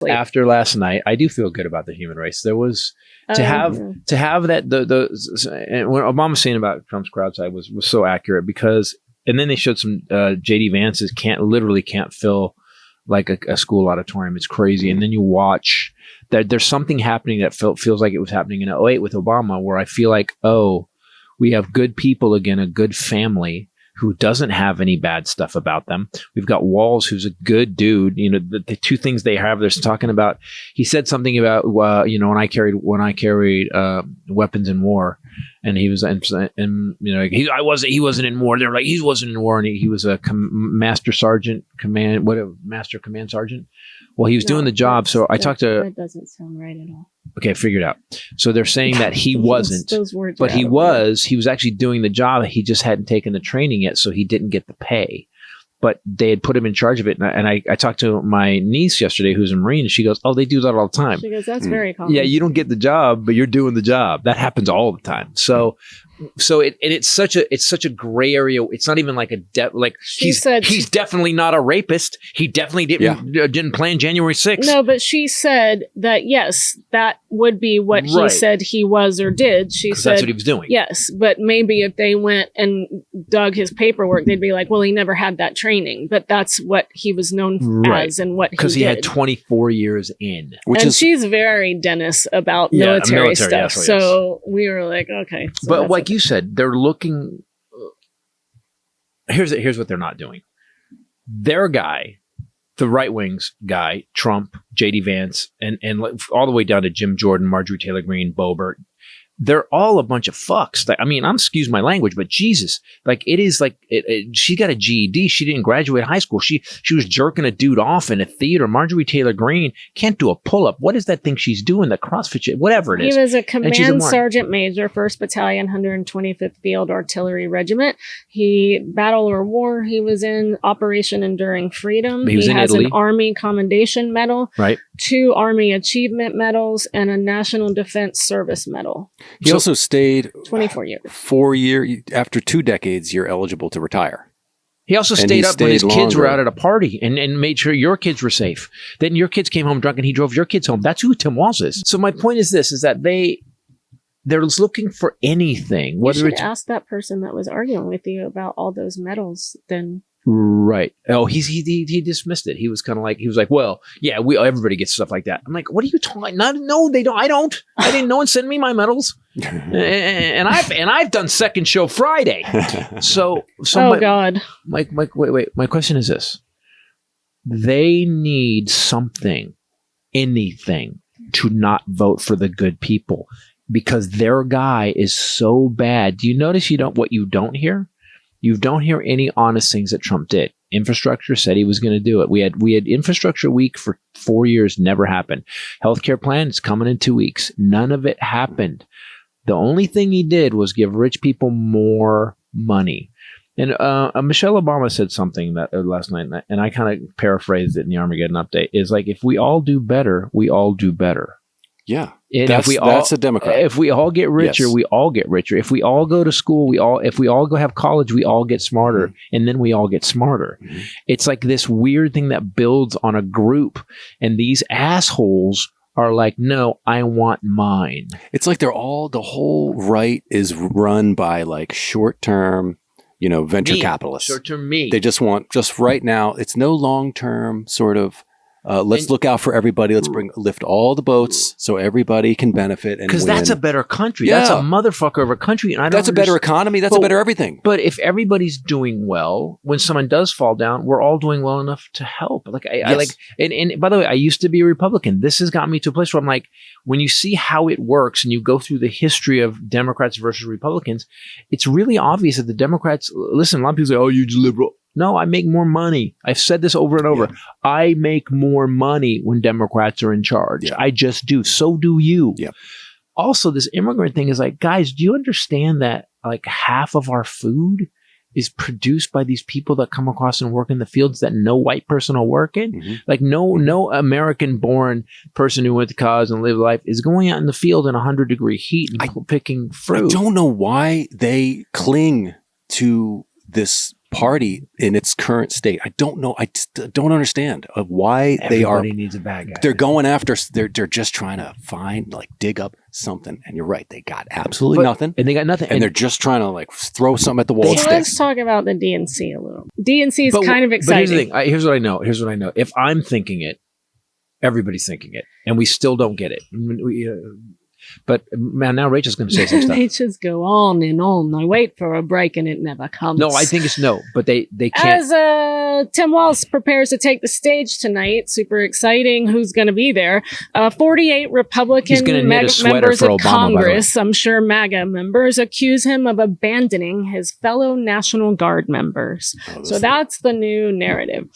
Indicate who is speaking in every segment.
Speaker 1: After last night, I do feel good about the human race. There was to have that and what Obama was saying about Trump's crowd side was so accurate because, and then they showed some JD Vance's can't fill like a school auditorium. It's crazy. And then you watch that there's something happening that feels like it was happening in 2008 with Obama, where I feel like, oh, we have good people again, a good family who doesn't have any bad stuff about them. We've got Walz, who's a good dude. You know, the two things they have, they're talking about, he said something about, you know, when I carried weapons in war, and he was, and you know, he wasn't in war. They're like, he wasn't in war. And he was a master command sergeant. Well, he was doing the job. So I talked to,
Speaker 2: that doesn't sound right at all.
Speaker 1: Okay, figured out. So they're saying that he wasn't,
Speaker 2: those words
Speaker 1: but he was actually doing the job. He just hadn't taken the training yet, so he didn't get the pay. But they had put him in charge of it. And I talked to my niece yesterday, who's a Marine, and she goes, oh, they do that all the time.
Speaker 2: She goes, that's very common.
Speaker 1: Yeah, you don't get the job, but you're doing the job. That happens all the time. So it's such a gray area. It's not even like he's definitely not a rapist. He definitely didn't plan January 6th.
Speaker 2: No, but she said that yes, that would be what he said he was or did. She said
Speaker 1: that's what he was doing.
Speaker 2: Yes, but maybe if they went and dug his paperwork, they'd be like, well, he never had that training, but that's what he was known as and what he did.
Speaker 1: Because he had 24 years in.
Speaker 2: She's very Dennis about military stuff. So we were like, okay. So
Speaker 1: but like you said, they're looking. Here's what they're not doing. Their guy, the right wing's guy, Trump, JD Vance, and all the way down to Jim Jordan, Marjorie Taylor Greene, Boebert. They're all a bunch of fucks. I mean, I'm excuse my language, but Jesus, like it is like she got a GED. She didn't graduate high school. She was jerking a dude off in a theater. Marjorie Taylor Greene can't do a pull up. What is that thing she's doing? The CrossFit shit, whatever it is.
Speaker 2: He was a command sergeant major, 1st Battalion, 125th Field Artillery Regiment. He battle or war. He was in Operation Enduring Freedom. He has an Army Commendation Medal, 2 Army Achievement Medals, and a National Defense Service Medal.
Speaker 3: He also stayed
Speaker 2: 24 years.
Speaker 3: 4 years. After 2 decades, you're eligible to retire.
Speaker 1: He also stayed up when his kids were out at a party and made sure your kids were safe. Then your kids came home drunk and he drove your kids home. That's who Tim Walz is. So my point is this, is that they're looking for anything.
Speaker 2: You should ask that person that was arguing with you about all those medals then.
Speaker 1: Right. Oh, he dismissed it. He was like, well, yeah, everybody gets stuff like that. I'm like, what are you talking? No, they don't. I don't. I didn't. No one sent me my medals. and I've done Second Show Friday. So
Speaker 2: God.
Speaker 1: Wait. My question is this: they need something, anything, to not vote for the good people because their guy is so bad. Do you notice what you don't hear? You don't hear any honest things that Trump did. Infrastructure, said he was going to do it. We had infrastructure week for 4 years, never happened. Healthcare plan is coming in 2 weeks. None of it happened. The only thing he did was give rich people more money. And Michelle Obama said something that last night, and I kind of paraphrased it in the Armageddon update, is like, if we all do better, we all do better.
Speaker 3: Yeah.
Speaker 1: And
Speaker 3: that's a Democrat.
Speaker 1: If we all get richer, we all get richer. If we all go to school, if we all go have college, we all get smarter, and then we all get smarter. Mm-hmm. It's like this weird thing that builds on a group, and these assholes are like, no, I want mine.
Speaker 3: It's like the whole right is run by like short-term, venture capitalists.
Speaker 1: Short-term
Speaker 3: They just want right now. It's no long-term sort of. Let's look out for everybody. Let's lift all the boats so everybody can benefit and
Speaker 1: because that's a better country. Yeah. That's a motherfucker of a country. And
Speaker 3: that's a better economy. That's a better everything.
Speaker 1: But if everybody's doing well, when someone does fall down, we're all doing well enough to help. Like and by the way, I used to be a Republican. This has got me to a place where I'm like, when you see how it works and you go through the history of Democrats versus Republicans, it's really obvious that the Democrats, listen, a lot of people say, oh, you're just liberal. No, I make more money. I've said this over and over. Yeah. I make more money when Democrats are in charge. Yeah. I just do. So do you. Yeah. Also, this immigrant thing is like, guys, do you understand that like half of our food is produced by these people that come across and work in the fields that no white person will work in? Mm-hmm. Like no American-born person who went to college and lived life is going out in the field in 100-degree heat and picking fruit.
Speaker 3: I don't know why they cling to this party in its current state. I don't know. I just don't understand why
Speaker 1: Everybody needs a bad guy.
Speaker 3: They're going after. They're just trying to find, like, dig up something. And you're right. They got absolutely nothing.
Speaker 1: And they got nothing.
Speaker 3: And they're just trying to, like, throw something at the wall.
Speaker 2: Let's talk about the DNC a little. DNC is kind of exciting.
Speaker 1: But here's the thing. Here's what I know. If I'm thinking it, everybody's thinking it, and we still don't get it. But man, now Rachel's going to say some stuff.
Speaker 2: They just go on and on. I wait for a break and it never comes.
Speaker 1: No, I think it's no, but they can't.
Speaker 2: As Tim Walz prepares to take the stage tonight, super exciting. Who's going to be there? 48 Republican members of Congress, I'm sure MAGA members, accuse him of abandoning his fellow National Guard members. So that's the new narrative.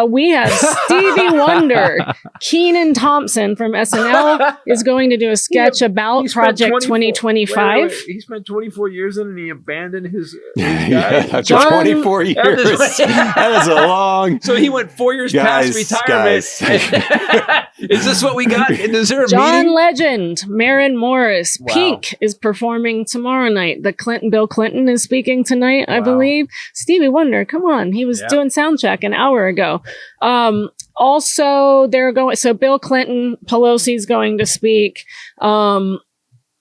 Speaker 2: We have Stevie Wonder. Keenan Thompson from SNL is going to do a sketch about Project 2025.
Speaker 1: He spent 24 years in it and he abandoned his
Speaker 3: guy. After 24 years. That is a long...
Speaker 1: So he went 4 years past retirement. Is this what we got? Is there a
Speaker 2: John
Speaker 1: meeting?
Speaker 2: Legend, Maren Morris. Wow. Pink is performing tomorrow night. Bill Clinton is speaking tonight, I believe. Stevie Wonder, come on. He was doing soundcheck an hour ago. Also, so Bill Clinton, Pelosi's going to speak.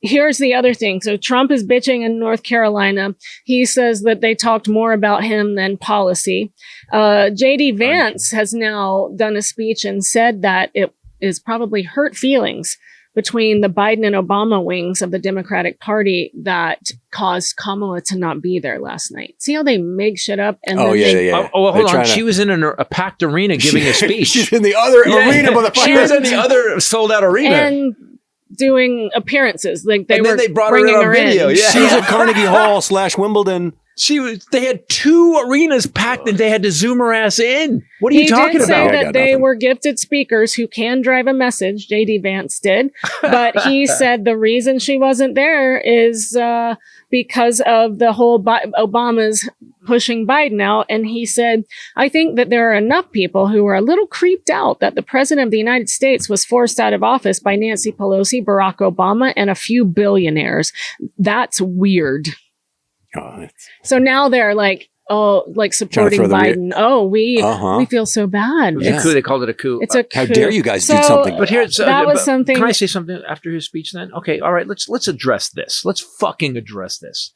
Speaker 2: Here's the other thing. So Trump is bitching in North Carolina. He says that they talked more about him than policy. JD Vance has now done a speech and said that it is probably hurt feelings between the Biden and Obama wings of the Democratic Party that caused Kamala to not be there last night. See how they make shit up? And
Speaker 3: hold on.
Speaker 1: She was in a packed arena giving a speech.
Speaker 3: She's in the other arena, motherfucker.
Speaker 1: She was in the other sold out arena.
Speaker 2: And doing appearances. Like
Speaker 1: they brought her in on video.
Speaker 2: In.
Speaker 1: Yeah.
Speaker 3: She was at Carnegie Hall / Wimbledon.
Speaker 1: They had 2 arenas packed and they had to zoom her ass in. What are you talking about?
Speaker 2: He did say that they were gifted speakers who can drive a message. JD Vance did. But he said the reason she wasn't there is because of the whole Obama's pushing Biden out. And he said, I think that there are enough people who are a little creeped out that the president of the United States was forced out of office by Nancy Pelosi, Barack Obama, and a few billionaires. That's weird. So now they're like, supporting Biden. We feel so bad.
Speaker 1: It was a coup. They called it a coup.
Speaker 2: It's a coup.
Speaker 3: How dare you guys do something?
Speaker 1: But here,
Speaker 2: that was something.
Speaker 1: Can I say something after his speech then? Okay, all right. Let's address this. Let's fucking address this.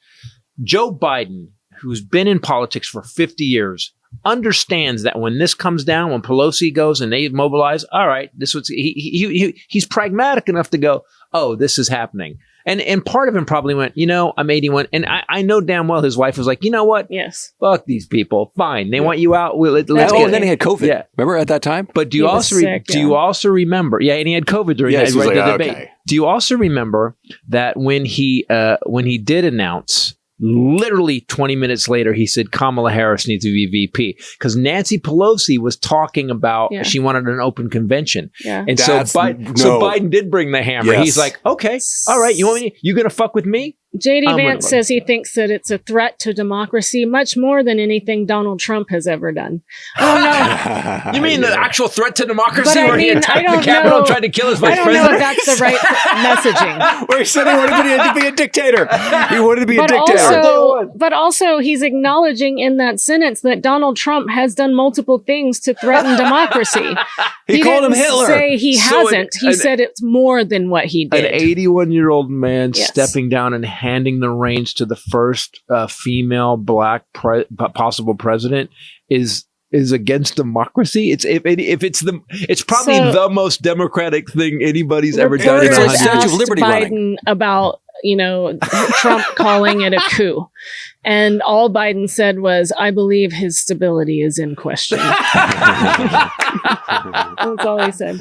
Speaker 1: Joe Biden, who's been in politics for 50 years, understands that when this comes down, when Pelosi goes and they mobilize, all right, this was he's pragmatic enough to go, oh, this is happening. And part of him probably went, I'm 81. And I know damn well his wife was like, you know what?
Speaker 2: Yes.
Speaker 1: Fuck these people. Fine. They want you out.
Speaker 3: And then he had COVID. Yeah. Remember at that time?
Speaker 1: But do you also remember? Yeah, and he had COVID during that debate. Okay. Do you also remember that when he did announce, literally 20 minutes later, he said Kamala Harris needs to be VP because Nancy Pelosi was talking about she wanted an open convention. Yeah. And so Biden did bring the hammer. Yes. He's like, okay, all right, you going to fuck with me?
Speaker 2: JD Vance says he thinks that it's a threat to democracy much more than anything Donald Trump has ever done. I don't know.
Speaker 1: You mean the actual threat to democracy where he attacked the Capitol and tried to kill his vice president?
Speaker 2: I don't know if that's the right messaging.
Speaker 3: Where he said he wanted to be a dictator. He wanted to be a dictator.
Speaker 2: But also he's acknowledging in that sentence that Donald Trump has done multiple things to threaten democracy.
Speaker 3: He called him Hitler.
Speaker 2: Say he hasn't. He said it's more than what he did.
Speaker 1: An 81-year-old man stepping down and handing the reins to the first female black possible president is against democracy. It's probably the most democratic thing anybody's ever done.
Speaker 3: It's like Statue of Liberty
Speaker 2: Biden about Trump calling it a coup, and all Biden said was, "I believe his stability is in question." That's all he said.